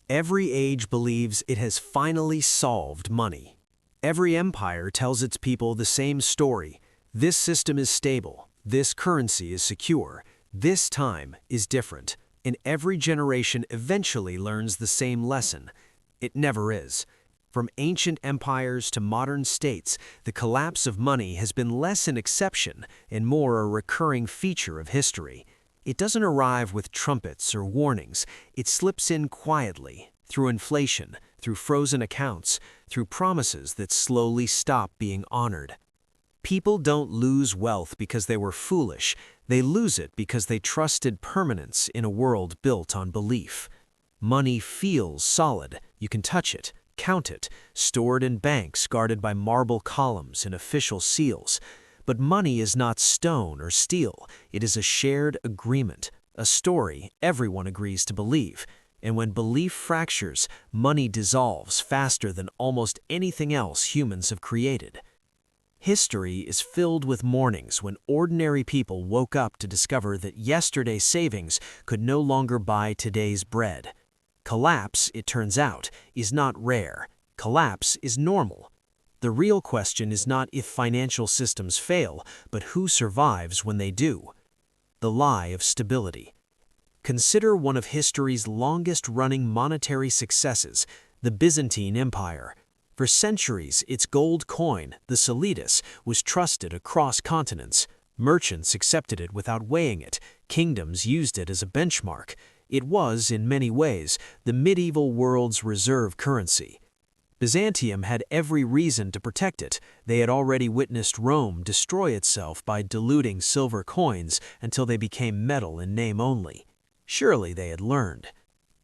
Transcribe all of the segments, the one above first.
Every age believes it has finally solved money. Every empire tells its people the same story. This system is stable. This currency is secure. This time is different. And every generation eventually learns the same lesson. It never is. From ancient empires to modern states, the collapse of money has been less an exception and more a recurring feature of history. It doesn't arrive with trumpets or warnings. It slips in quietly, through inflation, through frozen accounts, through promises that slowly stop being honored. People don't lose wealth because they were foolish. They lose it because they trusted permanence in a world built on belief. Money feels solid. You can touch it, count it, stored in banks guarded by marble columns and official seals. But money is not stone or steel. It is a shared agreement, a story everyone agrees to believe. And when belief fractures, money dissolves faster than almost anything else humans have created. History is filled with mornings when ordinary people woke up to discover that yesterday's savings could no longer buy today's bread. Collapse, it turns out, is not rare. Collapse is normal. The real question is not if financial systems fail, but who survives when they do. The lie of stability. Consider one of history's longest-running monetary successes, the Byzantine Empire. For centuries, its gold coin, the solidus, was trusted across continents. Merchants accepted it without weighing it. Kingdoms used it as a benchmark. It was, in many ways, the medieval world's reserve currency. Byzantium had every reason to protect it. They had already witnessed Rome destroy itself by diluting silver coins until they became metal in name only. Surely they had learned.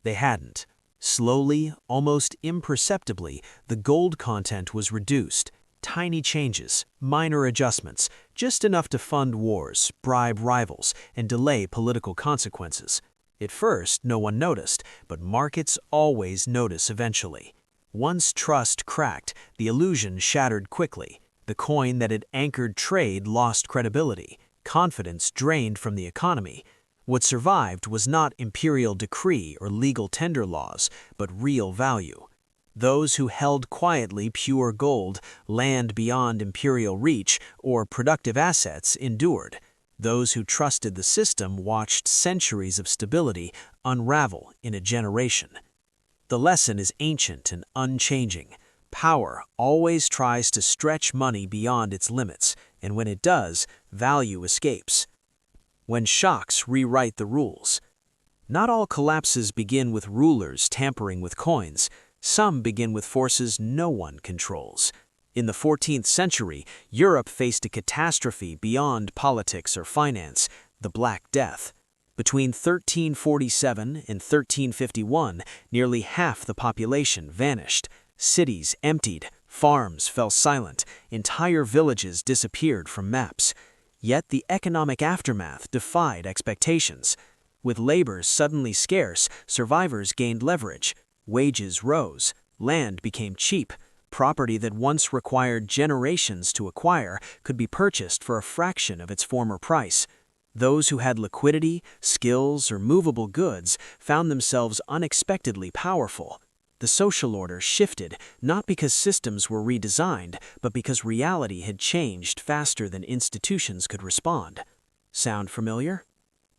They hadn't. Slowly, almost imperceptibly, the gold content was reduced. Tiny changes, minor adjustments, just enough to fund wars, bribe rivals, and delay political consequences. At first, no one noticed, but markets always notice eventually. Once trust cracked, the illusion shattered quickly. The coin that had anchored trade lost credibility. Confidence drained from the economy. What survived was not imperial decree or legal tender laws, but real value. Those who held quietly pure gold, land beyond imperial reach, or productive assets endured. Those who trusted the system watched centuries of stability unravel in a generation. The lesson is ancient and unchanging. Power always tries to stretch money beyond its limits, and when it does, value escapes. When shocks rewrite the rules. Not all collapses begin with rulers tampering with coins. Some begin with forces no one controls. In the 14th century, Europe faced a catastrophe beyond politics or finance, the Black Death. Between 1347 and 1351, nearly half the population vanished. Cities emptied, farms fell silent, entire villages disappeared from maps. Yet the economic aftermath defied expectations. With labor suddenly scarce, survivors gained leverage. Wages rose, land became cheap. Property that once required generations to acquire could be purchased for a fraction of its former price. Those who had liquidity, skills, or movable goods found themselves unexpectedly powerful. The social order shifted, not because systems were redesigned, but because reality had changed faster than institutions could respond. Sound familiar?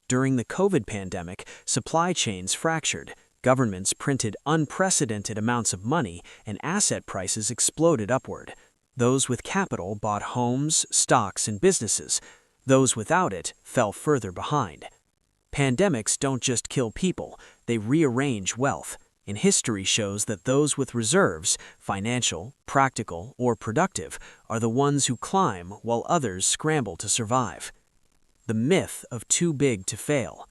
During the COVID pandemic, supply chains fractured. Governments printed unprecedented amounts of money, and asset prices exploded upward. Those with capital bought homes, stocks, and businesses. Those without it fell further behind. Pandemics don't just kill people, they rearrange wealth. And history shows that those with reserves, financial, practical, or productive, are the ones who climb while others scramble to survive. The myth of too big to fail.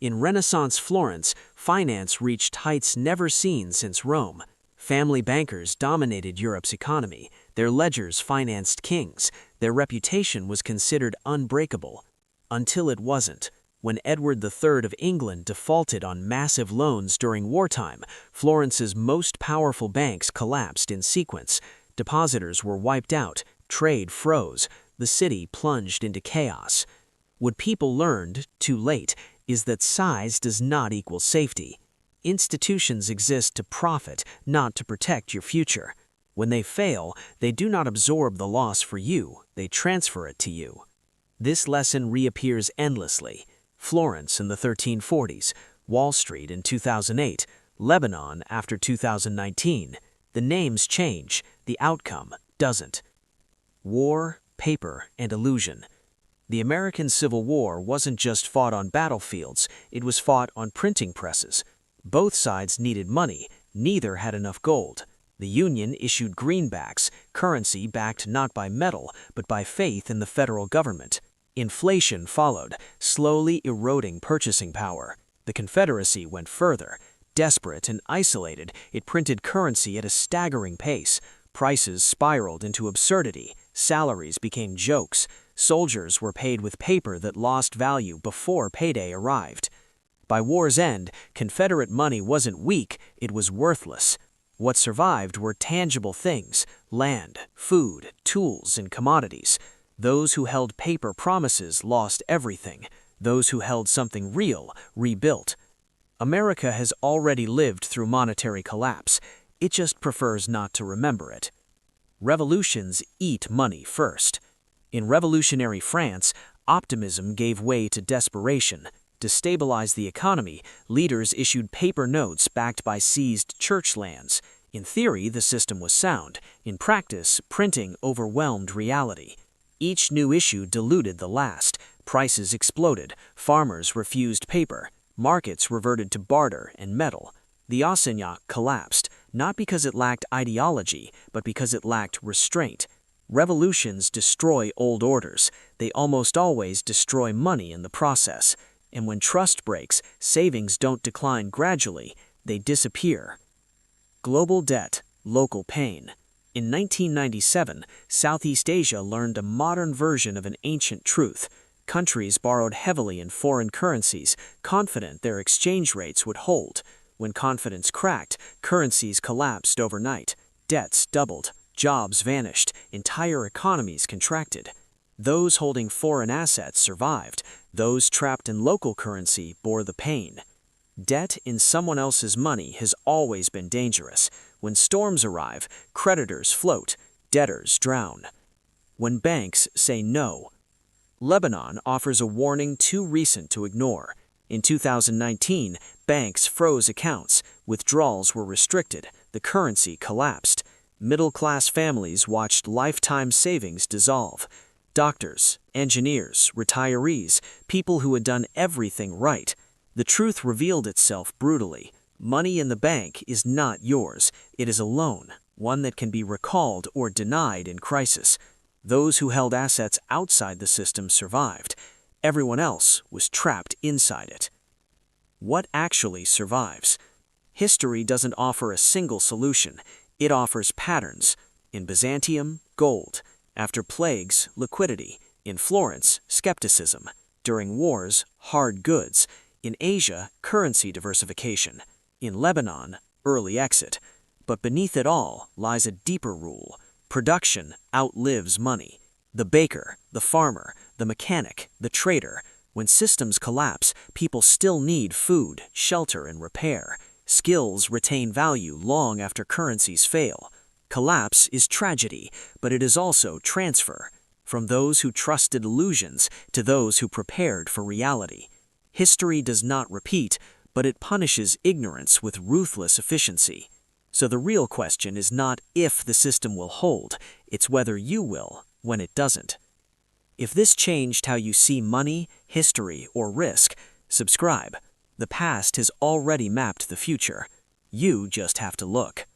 In Renaissance Florence, finance reached heights never seen since Rome. Family bankers dominated Europe's economy. Their ledgers financed kings. Their reputation was considered unbreakable. Until it wasn't. When Edward III of England defaulted on massive loans during wartime, Florence's most powerful banks collapsed in sequence. Depositors were wiped out, trade froze, the city plunged into chaos. What people learned, too late, is that size does not equal safety. Institutions exist to profit, not to protect your future. When they fail, they do not absorb the loss for you, they transfer it to you. This lesson reappears endlessly. Florence in the 1340s, Wall Street in 2008, Lebanon after 2019. The names change, the outcome doesn't. War, paper, and illusion. The American Civil War wasn't just fought on battlefields, it was fought on printing presses. Both sides needed money, neither had enough gold. The Union issued greenbacks, currency backed not by metal, but by faith in the federal government. Inflation followed, slowly eroding purchasing power. The Confederacy went further. Desperate and isolated, it printed currency at a staggering pace. Prices spiraled into absurdity. Salaries became jokes. Soldiers were paid with paper that lost value before payday arrived. By war's end, Confederate money wasn't weak, it was worthless. What survived were tangible things: land, food, tools, and commodities. Those who held paper promises lost everything. Those who held something real rebuilt. America has already lived through monetary collapse. It just prefers not to remember it. Revolutions eat money first. In revolutionary France, optimism gave way to desperation. To stabilize the economy, leaders issued paper notes backed by seized church lands. In theory, the system was sound. In practice, printing overwhelmed reality. Each new issue diluted the last. Prices exploded. Farmers refused paper. Markets reverted to barter and metal. The assignat collapsed, not because it lacked ideology, but because it lacked restraint. Revolutions destroy old orders. They almost always destroy money in the process. And when trust breaks, savings don't decline gradually, they disappear. Global debt, local pain. In 1997, Southeast Asia learned a modern version of an ancient truth. Countries borrowed heavily in foreign currencies, confident their exchange rates would hold. When confidence cracked, currencies collapsed overnight. Debts doubled, jobs vanished, entire economies contracted. Those holding foreign assets survived. Those trapped in local currency bore the pain. Debt in someone else's money has always been dangerous. When storms arrive, creditors float, debtors drown. When banks say no. Lebanon offers a warning too recent to ignore. In 2019, banks froze accounts, withdrawals were restricted, the currency collapsed. Middle-class families watched lifetime savings dissolve. Doctors, engineers, retirees, people who had done everything right. The truth revealed itself brutally. Money in the bank is not yours. It is a loan, one that can be recalled or denied in crisis. Those who held assets outside the system survived. Everyone else was trapped inside it. What actually survives? History doesn't offer a single solution. It offers patterns. In Byzantium, gold. After plagues, liquidity. In Florence, skepticism. During wars, hard goods. In Asia, currency diversification. In Lebanon, early exit. But beneath it all lies a deeper rule. Production outlives money. The baker, the farmer, the mechanic, the trader. When systems collapse, people still need food, shelter, and repair. Skills retain value long after currencies fail. Collapse is tragedy, but it is also transfer. From those who trusted illusions to those who prepared for reality. History does not repeat, but it punishes ignorance with ruthless efficiency. So the real question is not if the system will hold, it's whether you will when it doesn't. If this changed how you see money, history, or risk, subscribe. The past has already mapped the future. You just have to look.